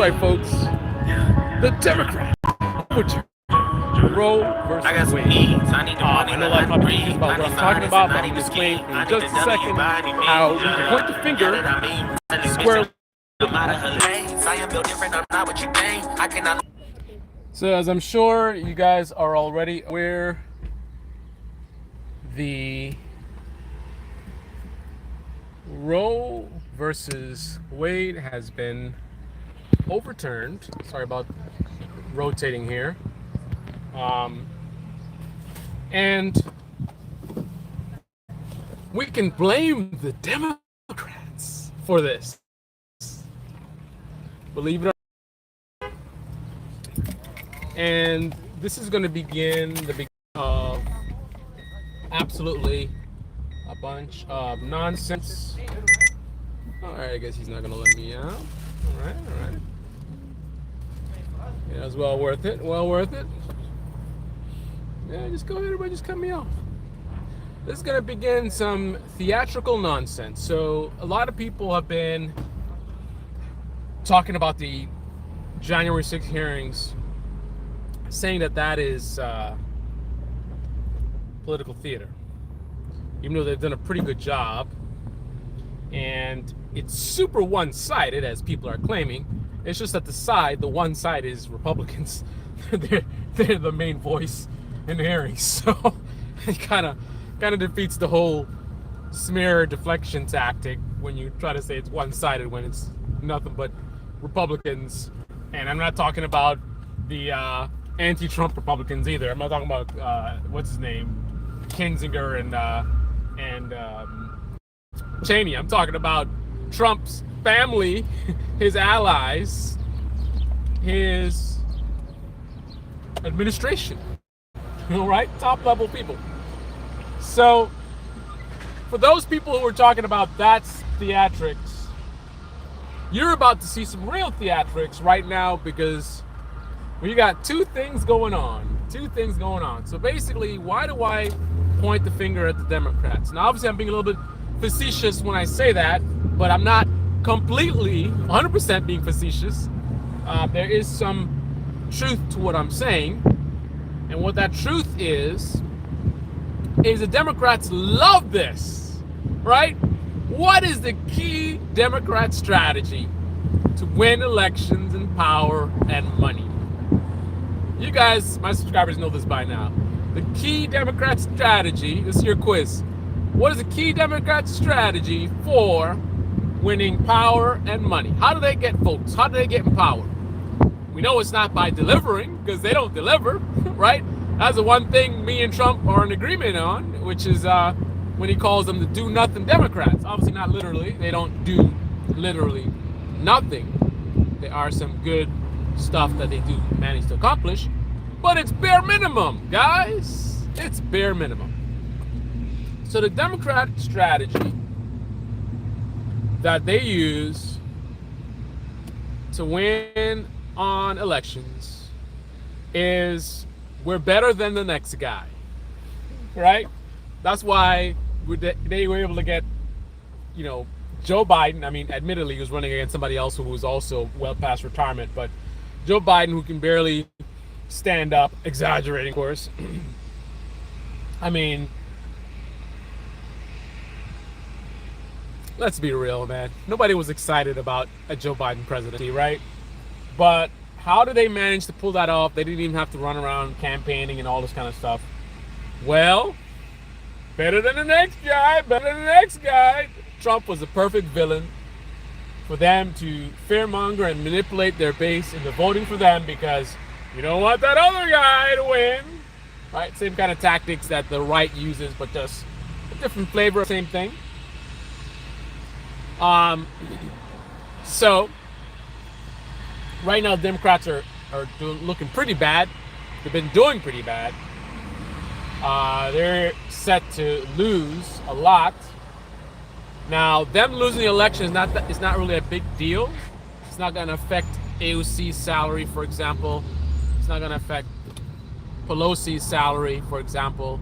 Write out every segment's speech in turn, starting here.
right, folks. The Democrat overturn Roe versus Wade. I know a lot of people confused about what I'm talking about, but I'm going to explain in just a second how we can point the finger squarely. So, as I'm sure you guys are already aware, the Roe versus Wade has been overturned. Sorry about rotating here. And we can blame the Democrats for this. Believe it or not. And this is going to begin the beginning of absolutely a bunch of nonsense. All right, I guess he's not going to let me out. All right. Yeah, it was well worth it. Yeah, just go ahead, everybody, just cut me off. This is going to begin some theatrical nonsense. So a lot of people have been talking about the January 6th hearings, saying that is political theater, even though they've done a pretty good job. And it's super one-sided, as people are claiming. It's just that the one side is Republicans. they're the main voice in the hearings, so it kind of defeats the whole smear deflection tactic when you try to say it's one-sided when it's nothing but Republicans. And I'm not talking about the anti-Trump Republicans either. I'm not talking about what's his name, Kinzinger and Cheney. I'm talking about Trump's family, his allies, his administration. All right, top level people. So, for those people who are talking about that's theatrics, you're about to see some real theatrics right now, because we got two things going on. So basically, why do I point the finger at the Democrats? Now, obviously, I'm being a little bit facetious when I say that, but I'm not completely 100% being facetious. There is some truth to what I'm saying. And what that truth is the Democrats love this, right? What is the key Democrat strategy to win elections and power and money? You guys, my subscribers, know this by now. The key Democrat strategy, this is your quiz. What is the key Democrat strategy for winning power and money? How do they get votes? How do they get in power? We know it's not by delivering, because they don't deliver, right? That's the one thing me and Trump are in agreement on, which is when he calls them the do-nothing Democrats. Obviously not literally. They don't do literally nothing. There are some good stuff that they do manage to accomplish, but it's bare minimum, guys. It's bare minimum. So the Democrat strategy that they use to win on elections is we're better than the next guy, right? That's why they were able to get, Joe Biden. I mean, admittedly, he was running against somebody else who was also well past retirement, but Joe Biden, who can barely stand up, exaggerating, of course. I mean, let's be real, man. Nobody was excited about a Joe Biden presidency, right? But how did they manage to pull that off? They didn't even have to run around campaigning and all this kind of stuff. Well, better than the next guy. Trump was the perfect villain for them to fearmonger and manipulate their base into voting for them, because you don't want that other guy to win, right? Same kind of tactics that the right uses, but just a different flavor, same thing. So right now, Democrats are looking pretty bad. They've been doing pretty bad. They're set to lose a lot. Now, them losing the election is not really a big deal. It's not going to affect AOC's salary, for example. It's not going to affect Pelosi's salary, for example.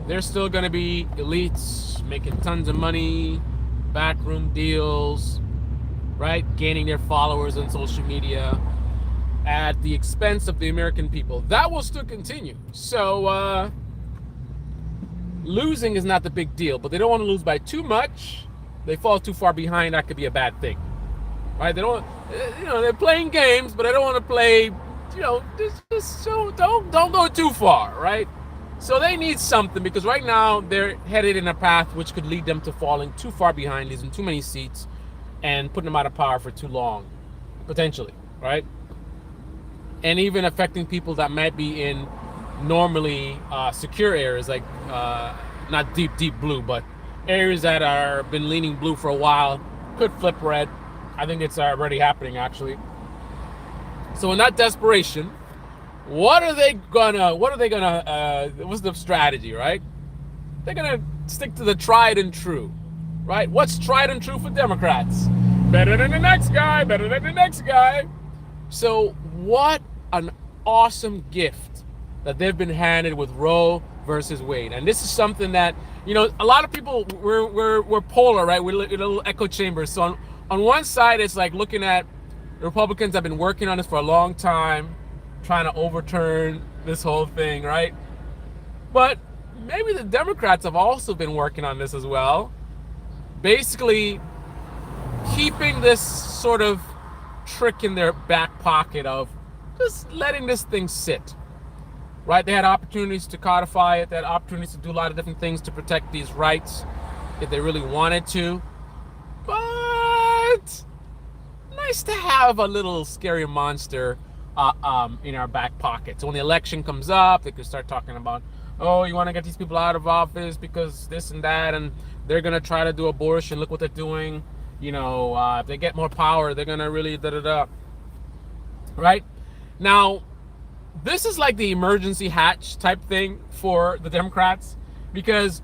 They're still going to be elites making tons of money, backroom deals, right? Gaining their followers on social media at the expense of the American people. That will still continue. So losing is not the big deal, but they don't want to lose by too much. They fall too far behind, that could be a bad thing, right? They don't, they're playing games, but they don't want to play, just so don't go too far, right? So they need something, because right now they're headed in a path which could lead them to falling too far behind, losing too many seats, and putting them out of power for too long, potentially, right? And even affecting people that might be in normally secure areas, like not deep blue, but areas that are been leaning blue for a while could flip red. I think it's already happening, actually. So in that desperation, what's the strategy, right? They're gonna stick to the tried and true, right? What's tried and true for Democrats? Better than the next guy, better than the next guy. So what an awesome gift that they've been handed with Roe versus Wade. And this is something that, a lot of people, we're polar, right? We're in a little echo chamber. So on one side, it's like looking at the Republicans have been working on this for a long time, trying to overturn this whole thing, right? But maybe the Democrats have also been working on this as well. Basically, keeping this sort of trick in their back pocket of just letting this thing sit, right? They had opportunities to codify it. They had opportunities to do a lot of different things to protect these rights if they really wanted to. But nice to have a little scary monster in our back pocket. So when the election comes up, they could start talking about, oh, you want to get these people out of office because this and that, and they're going to try to do abortion. Look what they're doing. If they get more power, they're going to really da-da-da. Right? Now, this is like the emergency hatch type thing for the Democrats, because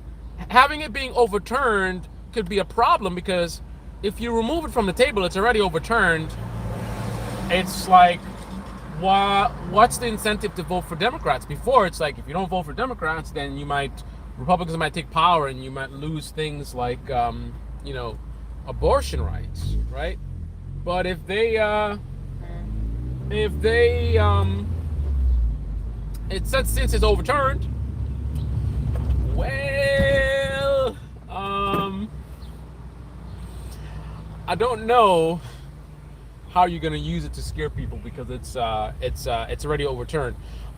having it being overturned could be a problem, because if you remove it from the table, it's already overturned. It's like, what's the incentive to vote for Democrats? Before, it's like, if you don't vote for Democrats, then Republicans might take power and you might lose things like, abortion rights, right? But since it's overturned, well, I don't know how you're going to use it to scare people, because it's already overturned.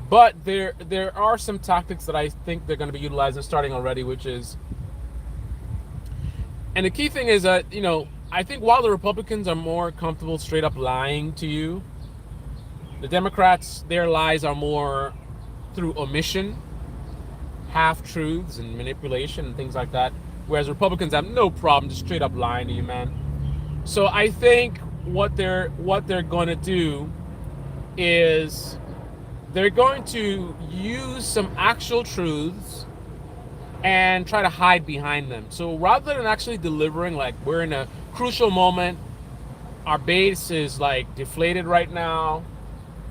But there are some tactics that I think they're going to be utilizing starting already, which is, and the key thing is that, I think while the Republicans are more comfortable straight up lying to you, the Democrats, their lies are more through omission, half-truths and manipulation and things like that, whereas Republicans have no problem just straight up lying to you, man. So I think what they're going to do is they're going to use some actual truths and try to hide behind them. So rather than actually delivering, like, we're in a crucial moment, our base is like deflated right now,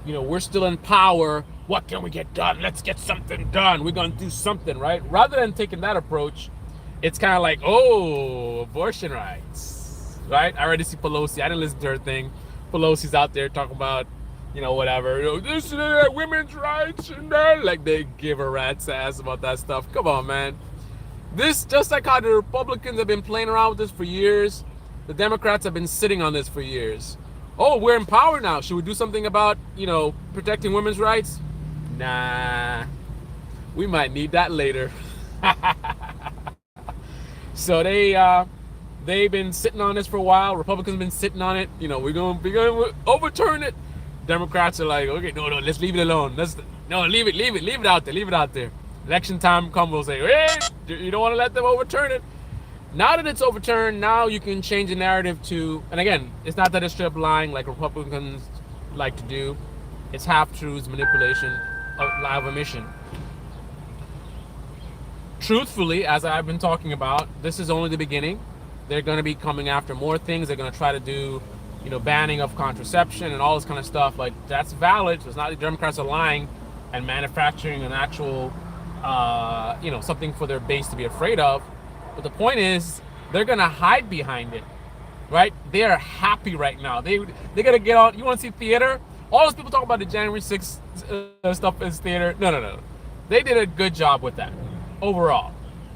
we're still in power, what can we get done? Let's get something done. We're going to do something, right? Rather than taking that approach, it's kind of like, oh, abortion rights, right? I already see Pelosi. I didn't listen to her thing. Pelosi's out there talking about, whatever. This is women's rights and that. Like, they give a rat's ass about that stuff. Come on, man. This, just like how the Republicans have been playing around with this for years, the Democrats have been sitting on this for years. Oh, we're in power now. Should we do something about, protecting women's rights? Nah, we might need that later. So they've been sitting on this for a while. Republicans have been sitting on it. We're going to overturn it. Democrats are like, okay, no, let's leave it alone. Leave it out there. Election time comes, we'll say, hey, you don't want to let them overturn it. Now that it's overturned, now you can change the narrative to, and again, it's not that it's straight up lying like Republicans like to do. It's half-truths, manipulation, lie of omission. Truthfully, as I've been talking about, this is only the beginning. They're going to be coming after more things. They're going to try to do, banning of contraception and all this kind of stuff. Like, that's valid. So it's not the Democrats are lying and manufacturing an actual, something for their base to be afraid of. But the point is, they're going to hide behind it. right? They are happy right now. They gotta get on. You want to see theater? All those people talk about the January 6th stuff is theater. No, no, no. They did a good job with that overall.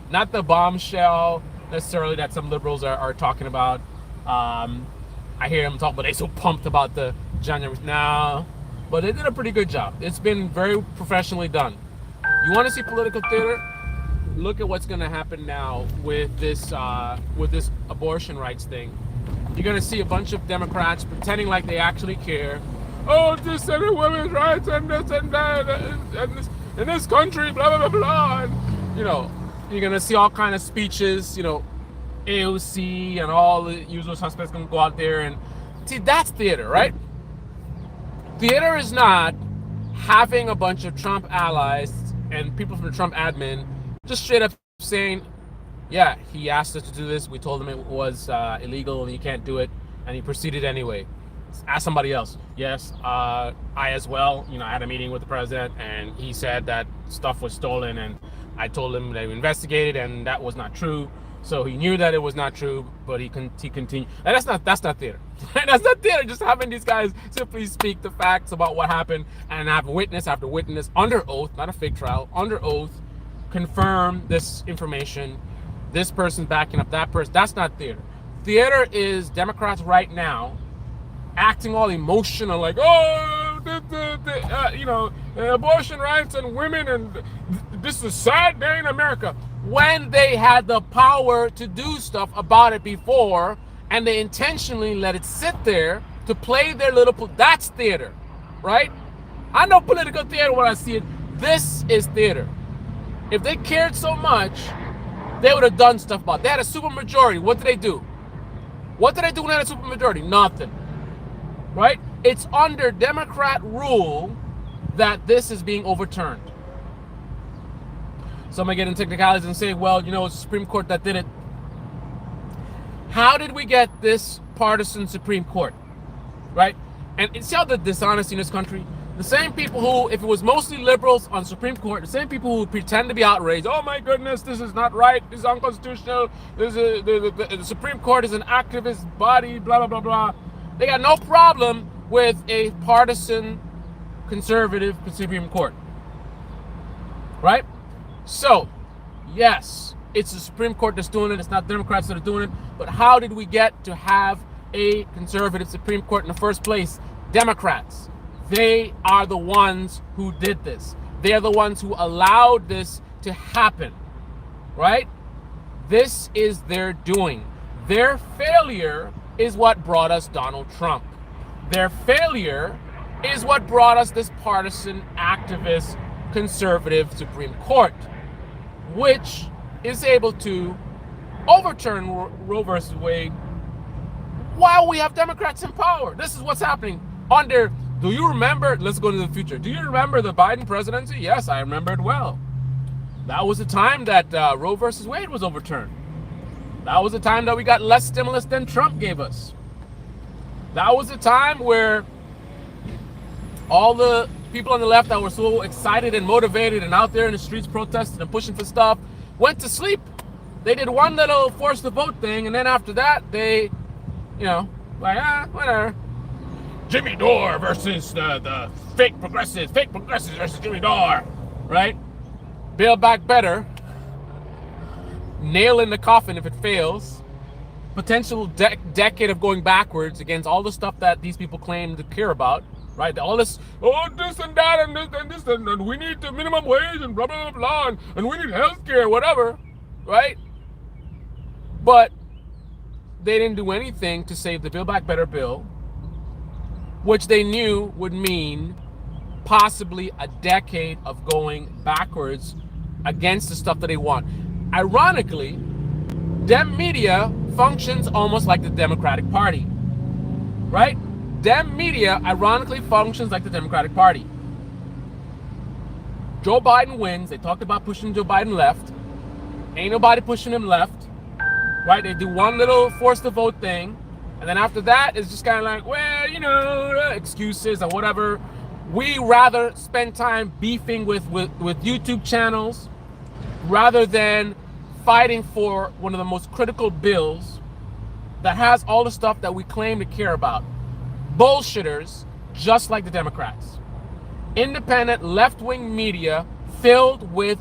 Not the bombshell necessarily that some liberals are talking about. I hear them talk, but they're so pumped about the January. No, but they did a pretty good job. It's been very professionally done. You want to see political theater? Look at what's going to happen now with this abortion rights thing. You're going to see a bunch of Democrats pretending like they actually care. Oh, this is women's rights and this and that and this, in this country, blah, blah, blah, blah. And, you know, you're going to see all kind of speeches, you know, AOC and all the usual suspects going to go out there. And see, that's theater, right? Theater is not having a bunch of Trump allies and people from the Trump admin just straight up saying, yeah, he asked us to do this. We told him it was illegal and he can't do it. And he proceeded anyway. Ask somebody else. Yes, I as well, you know, I had a meeting with the president and he said that stuff was stolen and I told him that we investigated and that was not true. So he knew that it was not true, but he continued. And that's not theater. That's not theater. Just having these guys simply speak the facts about what happened and have witness after witness under oath, not a fake trial, under oath, confirm this information. This person backing up that person. That's not theater. Theater is Democrats right now acting all emotional, like, oh, you know, abortion rights and women, and this is a sad day in America. When they had the power to do stuff about it before, and they intentionally let it sit there to play their little, that's theater, right? I know political theater when I see it. This is theater. If they cared so much, they would have done stuff about it. They had a supermajority. What did they do? What did they do when they had a supermajority? Nothing. Right? It's under Democrat rule that this is being overturned. Some might get in technicalities and say, well, you know, it's the Supreme Court that did it. How did we get this partisan Supreme Court? Right? And see how the dishonesty in this country? The same people who, if it was mostly liberals on Supreme Court, the same people who pretend to be outraged, oh my goodness, this is not right, this is unconstitutional, the Supreme Court is an activist body, blah, blah, blah, blah. They got no problem with a partisan conservative Supreme Court. Right? So, yes, it's the Supreme Court that's doing it. It's not Democrats that are doing it. But how did we get to have a conservative Supreme Court in the first place? Democrats. They are the ones who did this. They are the ones who allowed this to happen. Right? This is their doing. Their failure is what brought us Donald Trump. Their failure is what brought us this partisan, activist, conservative Supreme Court, which is able to overturn Roe versus Wade while we have Democrats in power. This is what's happening under, do you remember, let's go to the future. Do you remember the Biden presidency? Yes, I remember it well. That was the time that Roe versus Wade was overturned. That was the time that we got less stimulus than Trump gave us. That was the time where all the people on the left that were so excited and motivated and out there in the streets protesting and pushing for stuff went to sleep. They did one little force the vote thing, and then after that, they, you know, like, whatever. Jimmy Dore versus the fake progressives versus Jimmy Dore, right? Build back better. Nail in the coffin if it fails. Potential decade of going backwards against all the stuff that these people claim to care about, right? All this, oh, this and that and this and this and we need the minimum wage and blah, blah, blah, blah, and we need health care, whatever, right? But they didn't do anything to save the Build Back Better bill, which they knew would mean possibly a decade of going backwards against the stuff that they want. Ironically, Dem media functions almost like the Democratic Party, right? Dem media ironically functions like the Democratic Party. Joe Biden wins. They talked about pushing Joe Biden left. Ain't nobody pushing him left, right? They do one little force the vote thing, and then after that, it's just kind of like, well, you know, excuses or whatever. We rather spend time beefing with YouTube channels rather than fighting for one of the most critical bills that has all the stuff that we claim to care about. Bullshitters, just like the Democrats. Independent left-wing media filled with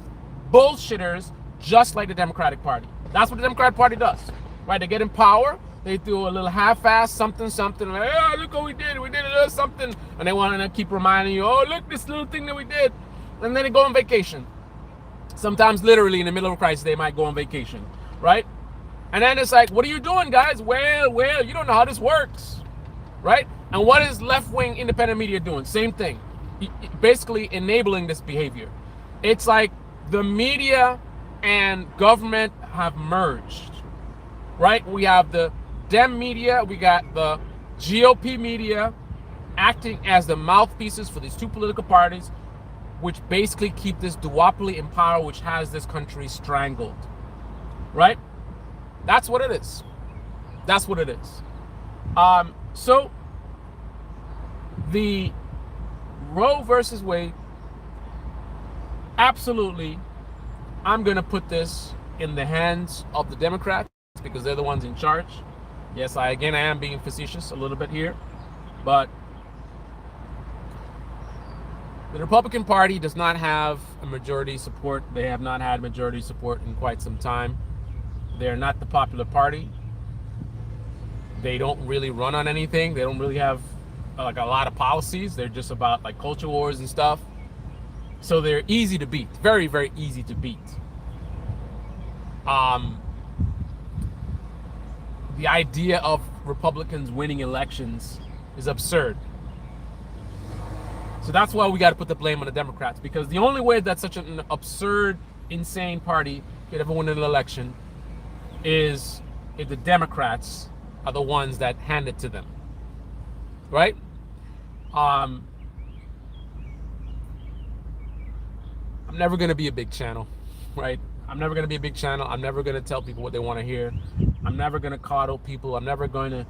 bullshitters, just like the Democratic Party. That's what the Democratic Party does, right? They get in power, they do a little half-ass something, like, oh, look what we did a little something, and they want to keep reminding you, oh, look, this little thing that we did, and then they go on vacation. Sometimes literally in the middle of a crisis, they might go on vacation, right? And then it's like, what are you doing, guys? Well, you don't know how this works, right? And what is left-wing independent media doing? Same thing. Basically enabling this behavior. It's like the media and government have merged, right? We have the Dem media, we got the GOP media acting as the mouthpieces for these two political parties, which basically keep this duopoly in power, which has this country strangled, right? That's what it is. That's what it is. So the Roe versus Wade, absolutely, I'm going to put this in the hands of the Democrats because they're the ones in charge. Yes, I am being facetious a little bit here, but the Republican Party does not have a majority support. They have not had majority support in quite some time. They're not the popular party. They don't really run on anything. They don't really have like a lot of policies. They're just about like culture wars and stuff. So they're easy to beat. Very, very easy to beat. The idea of Republicans winning elections is absurd. So that's why we got to put the blame on the Democrats, because the only way that such an absurd, insane party could ever win an election is if the Democrats are the ones that hand it to them, right? I'm never going to be a big channel, right? I'm never going to be a big channel. I'm never going to tell people what they want to hear. I'm never going to coddle people. I'm never going to,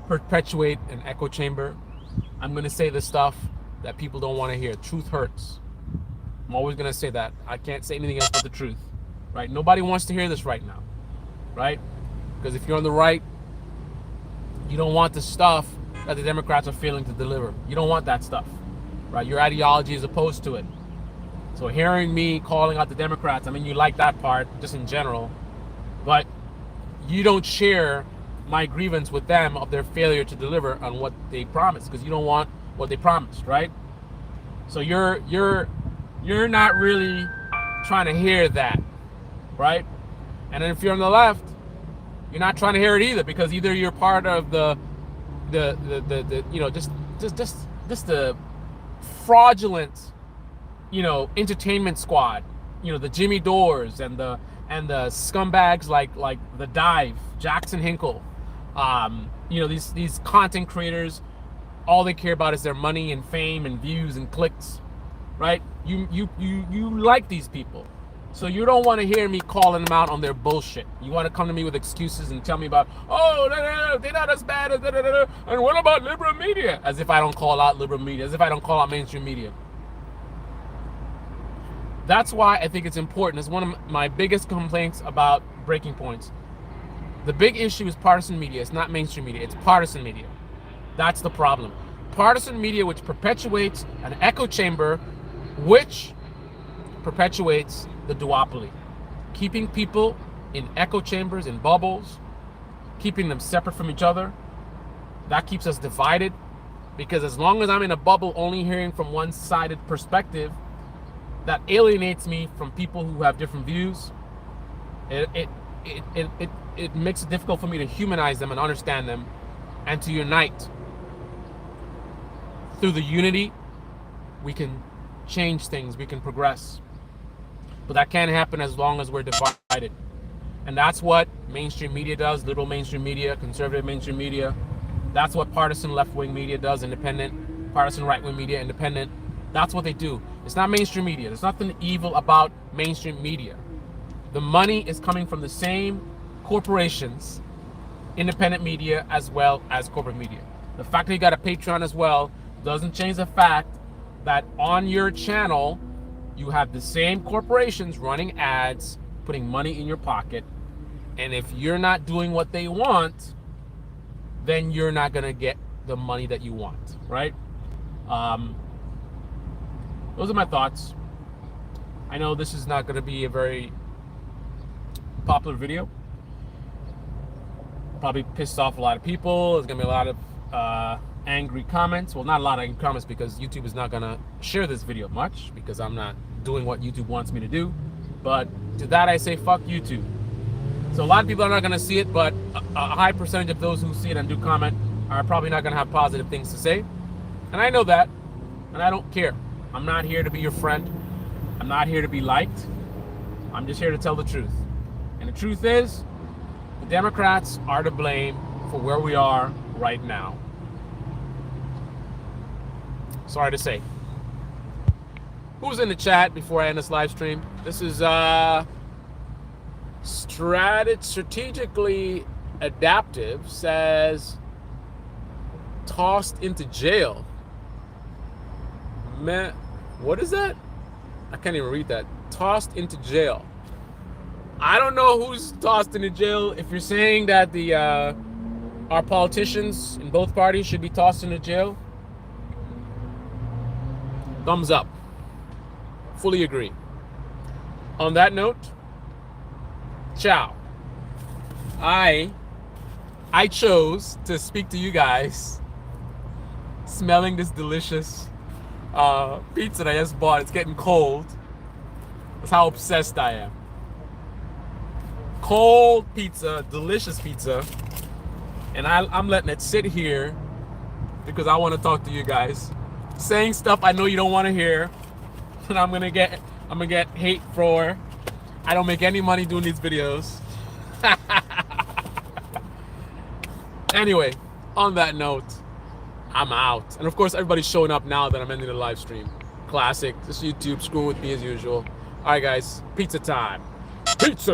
perpetuate an echo chamber. I'm going to say the stuff that people don't want to hear. Truth hurts. I'm always going to say that. I can't say anything else but the truth, right? Nobody wants to hear this right now, right? Because if you're on the right, you don't want the stuff that the Democrats are failing to deliver. You don't want that stuff, right? Your ideology is opposed to it. So hearing me calling out the Democrats, I mean, you like that part just in general, but you don't share my grievance with them of their failure to deliver on what they promised, because you don't want what they promised, right? So you're not really trying to hear that, right? And then if you're on the left, you're not trying to hear it either, because either you're part of the fraudulent, entertainment squad, the Jimmy Dores and the scumbags like the Dive, Jackson Hinkle, these content creators, all they care about is their money and fame and views and clicks, right? You like these people. So you don't want to hear me calling them out on their bullshit. You want to come to me with excuses and tell me about, they're not as bad as and what about liberal media? As if I don't call out liberal media, as if I don't call out mainstream media. That's why I think it's important. It's one of my biggest complaints about Breaking Points. The big issue is partisan media. It's not mainstream media. It's partisan media. That's the problem. Partisan media, which perpetuates an echo chamber, which perpetuates the duopoly, keeping people in echo chambers, in bubbles, keeping them separate from each other. That keeps us divided, because as long as I'm in a bubble only hearing from one-sided perspective, that alienates me from people who have different views. It makes it difficult for me to humanize them and understand them and to unite. Through the unity, we can change things, we can progress. But that can't happen as long as we're divided. And that's what mainstream media does, liberal mainstream media, conservative mainstream media. That's what partisan left-wing media does, independent, partisan right-wing media, independent. That's what they do. It's not mainstream media. There's nothing evil about mainstream media. The money is coming from the same corporations, independent media as well as corporate media. The fact that you got a Patreon as well doesn't change the fact that on your channel, you have the same corporations running ads, putting money in your pocket, And if you're not doing what they want, then you're not going to get the money that you want, right? Those are my thoughts. I know this is not going to be a very popular video. Probably pissed off a lot of people. There's going to be a lot of angry comments. Well, not a lot of angry comments because YouTube is not going to share this video much because I'm not doing what YouTube wants me to do. But to that I say, fuck YouTube. So a lot of people are not going to see it, but a high percentage of those who see it and do comment are probably not going to have positive things to say. And I know that, and I don't care. I'm not here to be your friend. I'm not here to be liked. I'm just here to tell the truth. And the truth is, the Democrats are to blame for where we are right now. Sorry to say. Who's in the chat before I end this live stream? This is strategically adaptive says tossed into jail. Man, what is that? I can't even read that. Tossed into jail. I don't know who's tossed into jail. If you're saying that the our politicians in both parties should be tossed into jail, thumbs up. Fully agree. On that note, ciao. I chose to speak to you guys smelling this delicious pizza that I just bought. It's getting cold. That's how obsessed I am. Cold pizza, delicious pizza. And I'm letting it sit here because I want to talk to you guys. Saying stuff I know you don't want to hear. And I'm gonna get hate for. I don't make any money doing these videos. Anyway, on that note, I'm out. And of course, everybody's showing up now that I'm ending the live stream. Classic. This YouTube screwing with me as usual. All right, guys. Pizza time. Pizza.